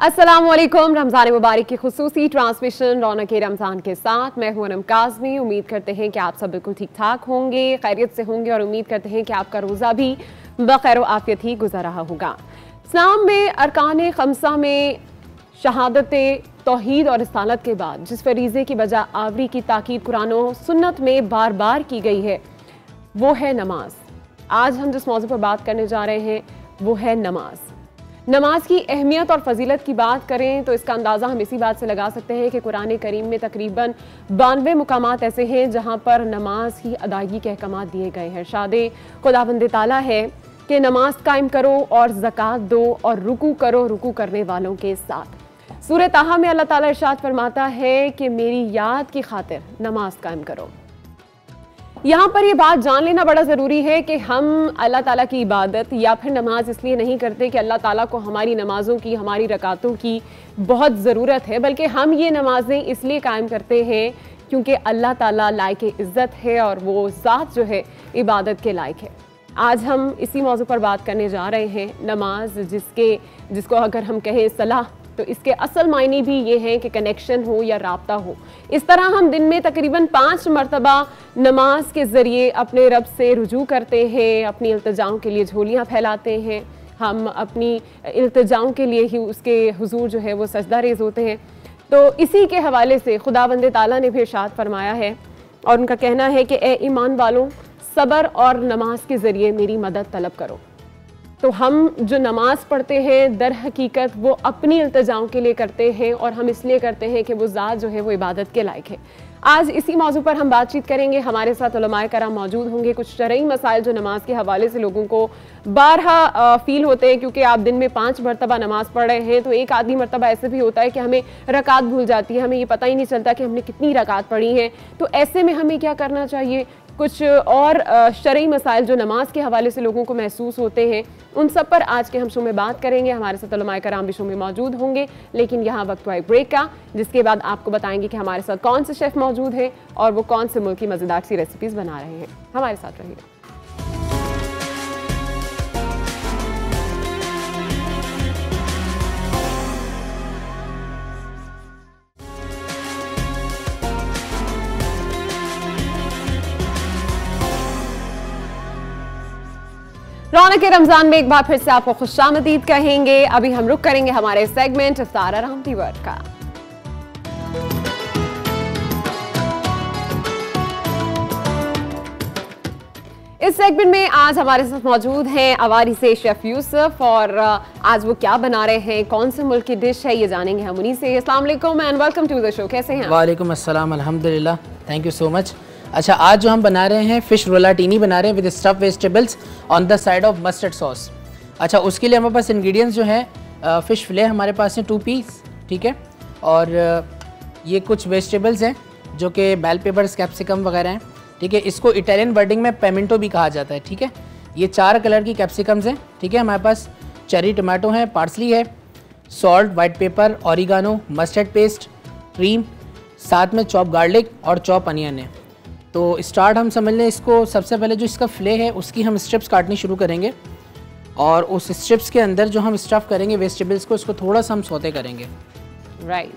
अस्सलामुअलैकुम। रमज़ान मुबारक की खुसूसी ट्रांसमिशन रौनक रमज़ान के साथ मैं हूं अनम काज़मी। उम्मीद करते हैं कि आप सब बिल्कुल ठीक ठाक होंगे, खैरियत से होंगे और उम्मीद करते हैं कि आपका रोज़ा भी बखैर व आफियत ही गुजर रहा होगा। इस्लाम में अरकान खमसा में शहादत तौहीद और रिसालत के बाद जिस फरीज़े की बजा आवरी की ताकीद कुरान व सुन्नत में बार बार की गई है वो है नमाज। आज हम जिस मौजू पर बात करने जा रहे हैं वो है नमाज। नमाज की अहमियत और फजीलत की बात करें तो इसका अंदाज़ा हम इसी बात से लगा सकते हैं कि कुरान करीम में तकरीबन 92 मुकामात ऐसे हैं जहाँ पर नमाज की अदायगी के अहकामात दिए गए हैं। इरशादे खुदावंद ताला है कि नमाज कायम करो और ज़कात दो और रुकू करो रुकू करने वालों के साथ। सूरह ताहा में अल्लाह ताला इरशाद फरमाता है कि मेरी याद की खातिर नमाज कायम करो। यहाँ पर ये बात जान लेना बड़ा ज़रूरी है कि हम अल्लाह ताला की इबादत या फिर नमाज इसलिए नहीं करते कि अल्लाह ताला को हमारी नमाज़ों की, हमारी रकातों की बहुत ज़रूरत है, बल्कि हम ये नमाज़ें इसलिए कायम करते हैं क्योंकि अल्लाह ताला लायक इज़्ज़त है और वो ज़ात जो है इबादत के लायक है। आज हम इसी मौजू पर बात करने जा रहे हैं, नमाज जिसको अगर हम कहें सलाह तो इसके असल मायने भी ये हैं कि कनेक्शन हो या राब्ता हो। इस तरह हम दिन में तकरीबन 5 मरतबा नमाज के ज़रिए अपने रब से रुजू करते हैं, अपनी इल्तिजाओं के लिए झोलियाँ फैलाते हैं, हम अपनी इल्तिजाओं के लिए ही उसके हुजूर जो है वो सजदा रेज़ होते हैं। तो इसी के हवाले से खुदावंद ताला ने भी इरशाद फरमाया है और उनका कहना है कि ए ईमान वालों, सब्र और नमाज के ज़रिए मेरी मदद तलब करो। तो हम जो नमाज पढ़ते हैं दर हकीकत वो अपनी इल्तिजाओं के लिए करते हैं और हम इसलिए करते हैं कि वो ज़ात जो है वो इबादत के लायक है। आज इसी मौजू पर हम बातचीत करेंगे। हमारे साथ उलमाए कराम मौजूद होंगे। कुछ शरई मसाइल जो नमाज के हवाले से लोगों को बारहा फील होते हैं, क्योंकि आप दिन में 5 मरतबा नमाज पढ़ रहे हैं तो एक आधी मरतबा ऐसे भी होता है कि हमें रकात भूल जाती है, हमें ये पता ही नहीं चलता कि हमने कितनी रकात पढ़ी है। तो ऐसे में हमें क्या करना चाहिए? कुछ और शरई मसाइल जो नमाज के हवाले से लोगों को महसूस होते हैं उन सब पर आज के हम शो में बात करेंगे। हमारे साथ उलमाए कराम भी शो में मौजूद होंगे, लेकिन यहाँ वक्त हुआ एक ब्रेक का, जिसके बाद आपको बताएंगे कि हमारे साथ कौन से शेफ़ मौजूद हैं और वो कौन से मुल्क की मज़ेदार सी रेसिपीज़ बना रहे हैं। हमारे साथ रहिए। रौनक रमजान में एक बार फिर से आपको खुशामदीद कहेंगे। अभी हम रुक करेंगे हमारे सेगमेंट इफ्तार रहमती वर्ड का। इस सेगमेंट में आज हमारे साथ मौजूद हैं अवारी से शेफ यूसुफ और आज वो क्या बना रहे हैं, कौन से मुल्क की डिश है, ये जानेंगे हम उन्हीं से। अस्सलाम वालेकुम and welcome to the show. कैसे हैं? वालेकुम अस्सलाम, अल्हम्दुलिल्लाह, थैंक यू सो मच। अच्छा, आज जो हम बना रहे हैं फ़िश रोलाटीनी बना रहे हैं with stuff vegetables on the side of mustard sauce. अच्छा, उसके लिए हमारे पास इंग्रेडिएंट्स जो हैं फ़िश फिले हमारे पास हैं 2 पीस, ठीक है, और ये कुछ वेजिटेबल्स हैं जो कि बेल पेपर्स, कैप्सिकम वगैरह हैं, ठीक है। इसको इटालियन वर्डिंग में पेमेंटो भी कहा जाता है, ठीक है। ये 4 कलर की कैप्सिकम्स हैं, ठीक है। हमारे पास चेरी टमाटो है, पार्सली है, salt, white paper, oregano, mustard paste, cream, साथ में चॉप गार्लिक और चॉप अनियन है। तो स्टार्ट हम समझ लें इसको। सबसे पहले जो इसका फ्ले है उसकी हम स्ट्रिप्स काटनी शुरू करेंगे और उस स्ट्रिप्स के अंदर जो हम स्टफ़ करेंगे वेजिटेबल्स को, उसको थोड़ा सा हम सौते करेंगे। राइट,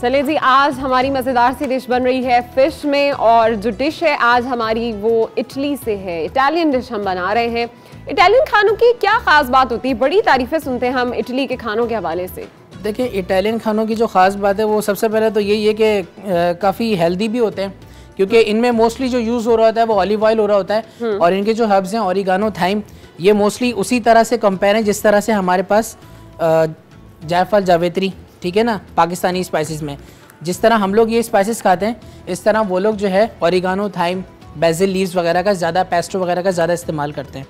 चलिए जी, आज हमारी मज़ेदार सी डिश बन रही है फ़िश में और जो डिश है आज हमारी वो इटली से है। इटालियन डिश हम बना रहे हैं। इटालियन खानों की क्या ख़ास बात होती है? बड़ी तारीफ़ें सुनते हैं हम इटली के खानों के हवाले से। देखिए, इटालियन खानों की जो ख़ास बात है वो सबसे पहले तो यही है कि काफ़ी हेल्दी भी होते हैं, क्योंकि इनमें मोस्टली जो यूज़ हो रहा होता है वो ऑलिव ऑयल हो रहा होता है और इनके जो हर्ब्स हैं ऑरिगानो, थाइम, ये मोस्टली उसी तरह से कंपेयर हैं जिस तरह से हमारे पास जायफल, जावेत्री, ठीक है ना, पाकिस्तानी स्पाइसेस में जिस तरह हम लोग ये स्पाइसेस खाते हैं इस तरह वो लोग जो है ऑरिगानो, थाइम, बेसिल लीव्स वगैरह का ज़्यादा, पेस्टो वगैरह का ज़्यादा इस्तेमाल करते हैं।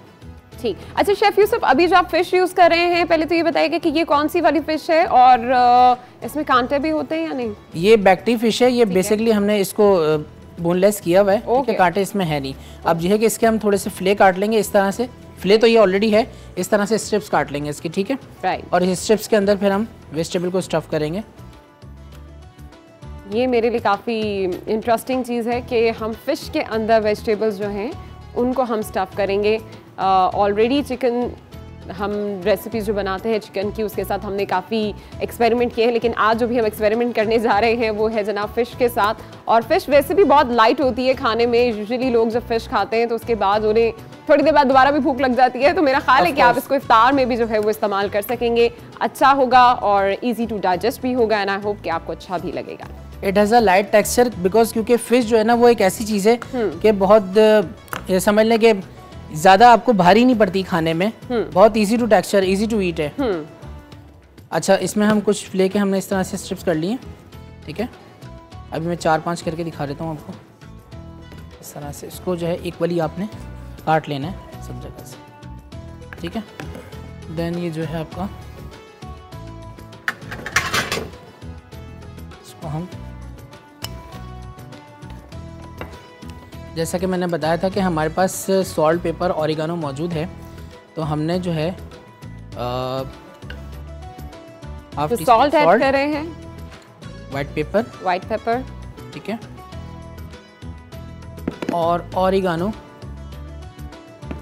ठीक, अच्छा शेफ यूसुफ, अभी जो आप फिश यूज़ कर रहे हैं पहले तो ये बताइएगा कि ये कौन सी वाली फिश है और इसमें कांटे भी होते हैं या नहीं? ये बैक्टी फिश है, ये बेसिकली हमने इसको बोनलेस किया हुआ है, क्योंकि कांटे इसमें है नहीं। अब ये है कि इसके हम थोड़े से फ्ले काट लेंगे इस तरह से। फ्ले तो ये ऑलरेडी है, इस तरह से स्ट्रिप्स काट लेंगे इसकी, ठीक है। राइट, और इस स्ट्रिप्स के अंदर फिर हम वेजिटेबल को स्टफ़ करेंगे। ये मेरे लिए काफ़ी इंटरेस्टिंग चीज़ है कि हम फ़िश के अंदर वेजिटेबल्स जो हैं उनको हम स्टफ़ करेंगे। ऑलरेडी चिकन हम रेसिपीज जो बनाते हैं चिकन की उसके साथ हमने काफ़ी एक्सपेरिमेंट किए हैं, लेकिन आज जो भी हम एक्सपेरिमेंट करने जा रहे हैं वो है जनाब फ़िश के साथ। और फ़िश वैसे भी बहुत लाइट होती है खाने में। यूजुअली लोग जब फ़िश खाते हैं तो उसके बाद उन्हें थोड़ी देर बाद दोबारा भी भूख लग जाती है, तो मेरा ख्याल है कि आप इसको इफ्तार में भी जो है वो इस्तेमाल कर सकेंगे। अच्छा होगा और ईजी टू डाइजेस्ट भी होगा एंड आई होप कि आपको अच्छा भी लगेगा। It has a light texture because क्योंकि फ़िश जो है ना वो एक ऐसी चीज़ है कि बहुत ये समझ लें कि ज़्यादा आपको भारी नहीं पड़ती खाने में, बहुत easy to texture, easy to eat है। अच्छा, इसमें हम कुछ लेके हमने इस तरह से स्ट्रिप्स कर लिए, ठीक है। अभी मैं 4-5 करके दिखा देता हूँ आपको। इस तरह से इसको जो है इक्वली आपने काट लेना है सब जगह से, ठीक है। देन ये जो है आपका, इसको हम जैसा कि मैंने बताया था कि हमारे पास सॉल्ट, पेपर, ऑरिगानो मौजूद है, तो हमने जो है हाफ टी सॉल्ट ऐड कर रहे हैं, वाइट पेपर, ठीक है, और oregano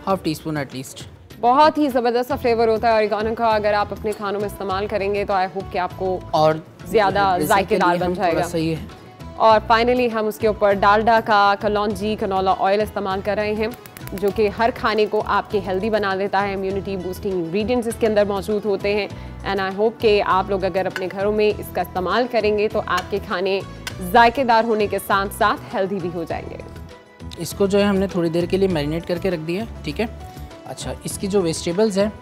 half tea spoon at least. बहुत ही ज़बरदस्त सा फ्लेवर होता है ऑरिगानो का। अगर आप अपने खानों में इस्तेमाल करेंगे तो आई होप कि आपको और ज़्यादा जायकेदार बन जाएगा। सही है। और फाइनली हम उसके ऊपर डालडा का कलौंजी कनोला ऑयल इस्तेमाल कर रहे हैं, जो कि हर खाने को आपके हेल्दी बना देता है। इम्यूनिटी बूस्टिंग इंग्रेडिएंट्स इसके अंदर मौजूद होते हैं एंड आई होप कि आप लोग अगर अपने घरों में इसका इस्तेमाल करेंगे तो आपके खाने जायकेदार होने के साथ साथ हेल्दी भी हो जाएंगे। इसको जो है हमने थोड़ी देर के लिए मैरिनेट करके रख दिया, ठीक है। अच्छा, इसकी जो वेजिटेबल्स हैं,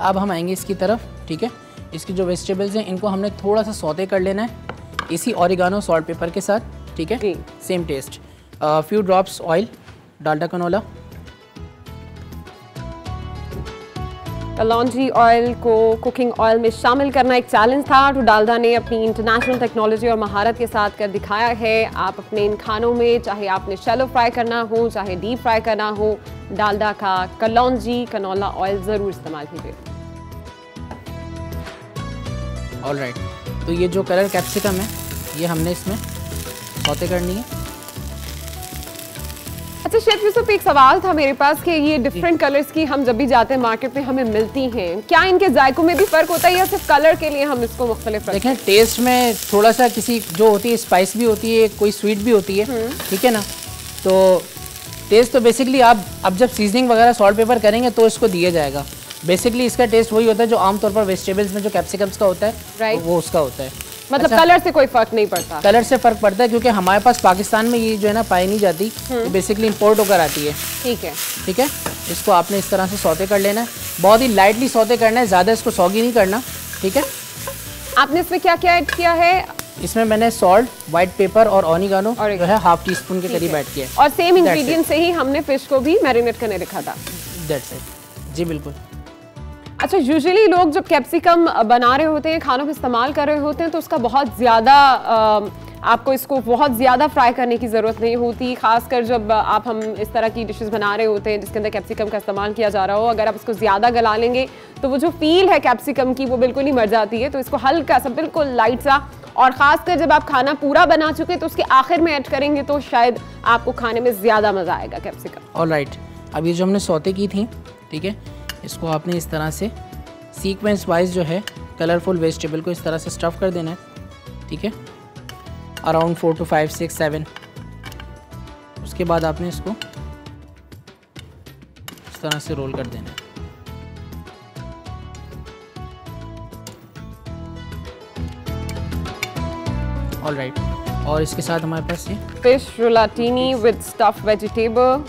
अब हम आएंगे इसकी तरफ, ठीक है। इसकी जो वेजिटेबल्स हैं इनको हमने थोड़ा सा सौते कर लेना है इसी ऑरिगानो सॉल्ट पेपर के साथ, ठीक है। Same taste. Few drops oil, Dalda canola. कलौंजी ऑयल को कुकिंग ऑयल में शामिल करना एक चैलेंज था, तो डालडा ने अपनी इंटरनेशनल टेक्नोलॉजी और महारत के साथ कर दिखाया है। आप अपने इन खानों में चाहे आपने शैलो फ्राई करना हो चाहे डीप फ्राई करना हो, डालडा का कलौंजी कनोला ऑयल ज़रूर इस्तेमाल कीजिए। ऑलराइट, तो ये जो कलर कैप्सिकम है ये हमने इसमें सौते करनी है। अच्छा शेफ यूसुफ, एक सवाल था मेरे पास कि ये डिफरेंट कलर्स की हम जब भी जाते हैं मार्केट में हमें मिलती हैं, क्या इनके जायकों में भी फ़र्क होता है या सिर्फ कलर के लिए हम इसको मुख्तलिफ? देखें, टेस्ट में थोड़ा सा किसी जो होती है स्पाइस भी होती है, कोई स्वीट भी होती है, ठीक है ना। तो टेस्ट तो बेसिकली आप अब जब सीजनिंग वगैरह सॉल्ट पेपर करेंगे तो इसको दिया जाएगा। बेसिकली इसका टेस्ट वही होता है जो आमतौर पर वेजिटेबल्स में जो कैप्सिकम्स का होता है, वो उसका होता है। मतलब अच्छा, कलर से कोई फर्क नहीं पड़ता? कलर से फर्क पड़ता है क्योंकि हमारे पास पाकिस्तान में ये जो है ना पाई नहीं जाती, तो बेसिकली इंपोर्ट होकर आती है। ठीक है, ठीक है। इसको आपने इस तरह से सौते कर लेना है, बहुत ही लाइटली सौते करना है, ज़्यादा इसको सौगी नहीं करना, ठीक है। आपने इसमें क्या क्या ऐड किया है? इसमें मैंने सॉल्ट, वाइट पेपर और ऑनिगानो जो है हाफ टी स्पून के करीब ऐड किया है। और सेम इंग्रेडिएंट से ही हमने फिश को भी मैरिनेट करने रखा था। That's it. जी बिल्कुल। अच्छा, यूजुअली लोग जब कैप्सिकम बना रहे होते हैं, खानों में इस्तेमाल कर रहे होते हैं, तो उसका बहुत ज़्यादा आपको इसको बहुत ज़्यादा फ्राई करने की ज़रूरत नहीं होती, खासकर जब आप हम इस तरह की डिशेस बना रहे होते हैं जिसके अंदर कैप्सिकम का इस्तेमाल किया जा रहा हो। अगर आप इसको ज़्यादा गला लेंगे तो वो जो फील है कैप्सिकम की वो बिल्कुल ही मर जाती है। तो इसको हल्का सा, बिल्कुल लाइट सा, और ख़ासकर जब आप खाना पूरा बना चुके तो उसके आखिर में ऐड करेंगे तो शायद आपको खाने में ज़्यादा मज़ा आएगा कैप्सिकम। ऑलराइट, अब ये जो हमने सौते की थी, ठीक है, इसको आपने इस तरह से सीक्वेंस वाइज जो है कलरफुल वेजिटेबल को इस तरह से स्टफ़ कर देना है, ठीक है, अराउंड 4 to 5, 6, 7। उसके बाद आपने इसको इस तरह से रोल कर देना है। ऑलराइट, और इसके साथ हमारे पास ये फिश रोलाटीनी विद स्टफ्ड वेजिटेबल।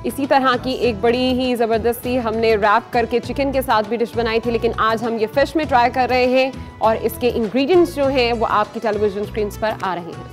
इसी तरह की एक बड़ी ही ज़बरदस्ती हमने रैप करके चिकन के साथ भी डिश बनाई थी, लेकिन आज हम ये फ़िश में ट्राई कर रहे हैं और इसके इंग्रेडिएंट्स जो हैं वो आपकी टेलीविज़न स्क्रीन्स पर आ रहे हैं।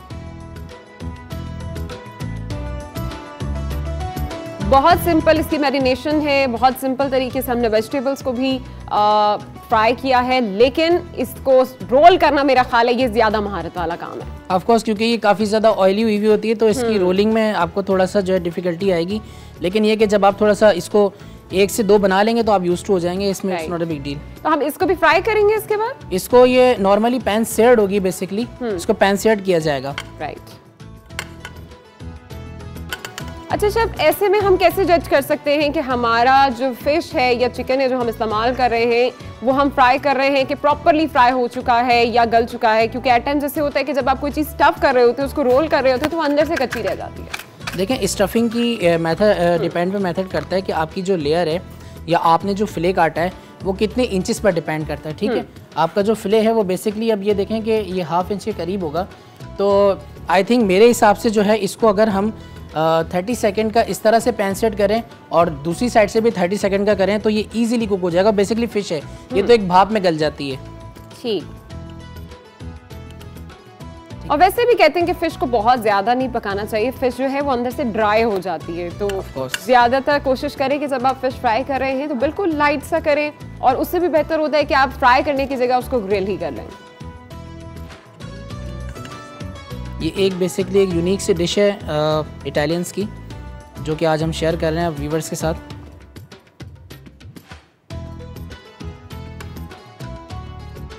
बहुत सिंपल इसकी मैरिनेशन है, बहुत सिंपल तरीके से हमने वेजिटेबल्स को भी फ्राई किया है, लेकिन इसको रोल करना मेरा ख्याल है ये ज़्यादा महारत वाला काम है। ऑफ कोर्स, क्योंकि ये काफ़ी ज़्यादा ऑयली हुई होती है तो इसकी रोलिंग में आपको थोड़ा सा जो है डिफ़िकल्टी आएगी, लेकिन ये कि जब आप थोड़ा सा इसको 1 से 2 बना लेंगे तो आप यूज्ड टू हो जाएंगे, इसमें it's not a big deal. तो हम इसको भी फ्राई करेंगे इसके बाद? इसको ये नॉर्मली पैन सेयर्ड होगी, बेसिकली इसको पैन सेयर्ड किया जाएगा। राइट। अच्छा शेफ, ऐसे में हम कैसे जज कर सकते हैं कि हमारा जो फिश है या चिकन है जो हम इस्तेमाल कर रहे हैं वो हम फ्राई कर रहे हैं कि प्रॉपरली फ्राई हो चुका है या गल चुका है? क्योंकि एट टाइम जैसे होता है कि जब आप कोई चीज़ स्टफ कर रहे होते हैं, उसको रोल कर रहे होते हैं, तो वो अंदर से कच्ची रह जाती है। देखें, स्टफिंग की मेथड डिपेंड पे मेथड करता है कि आपकी जो लेयर है या आपने जो फिले काटा है वो कितने इंचेस पर डिपेंड करता है। ठीक है, आपका जो फिले है वो बेसिकली अब ये देखें कि ये 1/2 इंच के करीब होगा। तो आई थिंक मेरे हिसाब से जो है इसको अगर हम 30 सेकंड का इस तरह से पैन सेट करें और दूसरी साइड से भी 30 सेकंड का करें तो ये इजीली कुक हो जाएगा। बेसिकली फिश है ये तो एक भाप में गल जाती है। ठीक। और वैसे भी कहते हैं कि फिश को बहुत ज़्यादा नहीं पकाना चाहिए, फिश जो है वो अंदर से ड्राई हो जाती है। तो ज़्यादातर कोशिश करें कि जब आप फिश फ्राई कर रहे हैं तो बिल्कुल लाइट सा करें, और उससे भी बेहतर होता है कि आप फ्राई करने की जगह उसको ग्रिल ही कर लें। ये एक बेसिकली एक यूनिक सी डिश है इटालियंस की, जो कि आज हम शेयर कर रहे हैं व्यूवर्स के साथ।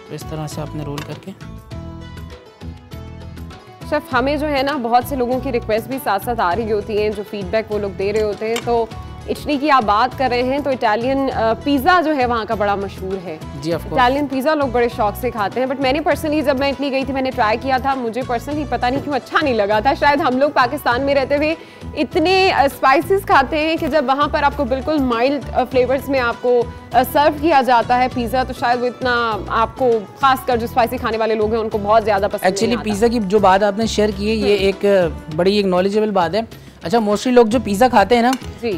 तो इस तरह से आपने रोल करके शेफ, हमें जो है ना बहुत से लोगों की रिक्वेस्ट भी साथ साथ आ रही होती हैं, जो फीडबैक वो लोग दे रहे होते हैं। तो इटली की आप बात कर रहे हैं तो इटालियन पिज़्ज़ा जो है वहाँ का बड़ा मशहूर है। जी, ऑफ कोर्स इटालियन पिज़्ज़ा लोग बड़े शौक से खाते हैं, बट मैंने पर्सनली जब मैं इटली गई थी मैंने ट्राई किया था, मुझे पर्सनली पता नहीं क्यों अच्छा नहीं लगा था। शायद हम लोग पाकिस्तान में रहते हुए इतने स्पाइसेस खाते हैं कि जब वहाँ पर आपको बिल्कुल माइल्ड फ्लेवर्स में आपको सर्व किया जाता है पिज़्ज़ा, तो शायद वो इतना आपको, खासकर जो स्पाइसी खाने वाले लोग हैं उनको बहुत ज़्यादा पसंद नहीं आता। एक्चुअली पिज़्ज़ा की जो बात आपने शेयर की है ये एक बड़ी एक नॉलेजेबल बात है। अच्छा, मोस्टली लोग जो पिज़्ज़ा खाते हैं ना,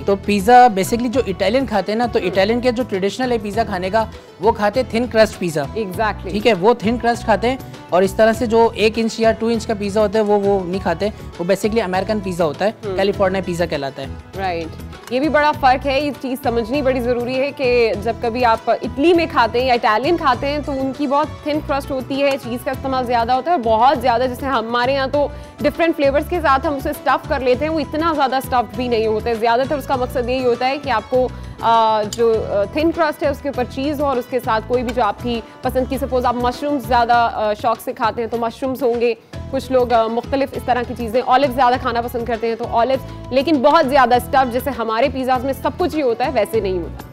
तो पिज़्ज़ा बेसिकली जो इटालियन खाते हैं ना, तो इटालियन के जो ट्रेडिशनल है पिज़्ज़ा खाने का, वो खाते हैं थिन क्रस्ट पिज़्ज़ा। एग्जैक्टली, ठीक है, वो थिन क्रस्ट खाते हैं। और इस तरह से जो 1 इंच या 2 इंच का पिज़्ज़ा होता है वो नहीं खाते। वो बेसिकली अमेरिकन पिज़्ज़ा होता है, कैलिफोर्निया पिज़्ज़ा कहलाता है। राइट, ये भी बड़ा फ़र्क है। ये चीज़ समझनी बड़ी ज़रूरी है कि जब कभी आप इटली में खाते हैं या इटालियन खाते हैं तो उनकी बहुत थिन क्रस्ट होती है, चीज़ का इस्तेमाल ज़्यादा होता है, बहुत ज़्यादा। जैसे हमारे यहाँ तो डिफरेंट फ्लेवर्स के साथ हम उसे स्टफ़ कर लेते हैं, वो इतना ज़्यादा स्टफ़ भी नहीं होता है। ज़्यादातर उसका मकसद यही होता है कि आपको जो थिन क्रस्ट है उसके ऊपर चीज़ हो और उसके साथ कोई भी जो आपकी पसंद की, सपोज आप मशरूम्स ज़्यादा शौक से खाते हैं तो मशरूम्स होंगे, कुछ लोग मुख्तलिफ इस तरह की चीज़ें, ऑलिव ज़्यादा खाना पसंद करते हैं तो ऑलिव, लेकिन बहुत ज़्यादा स्टफ़ जैसे हमारे पिज़्ज़ाज़ में सब कुछ ही होता है वैसे नहीं होता।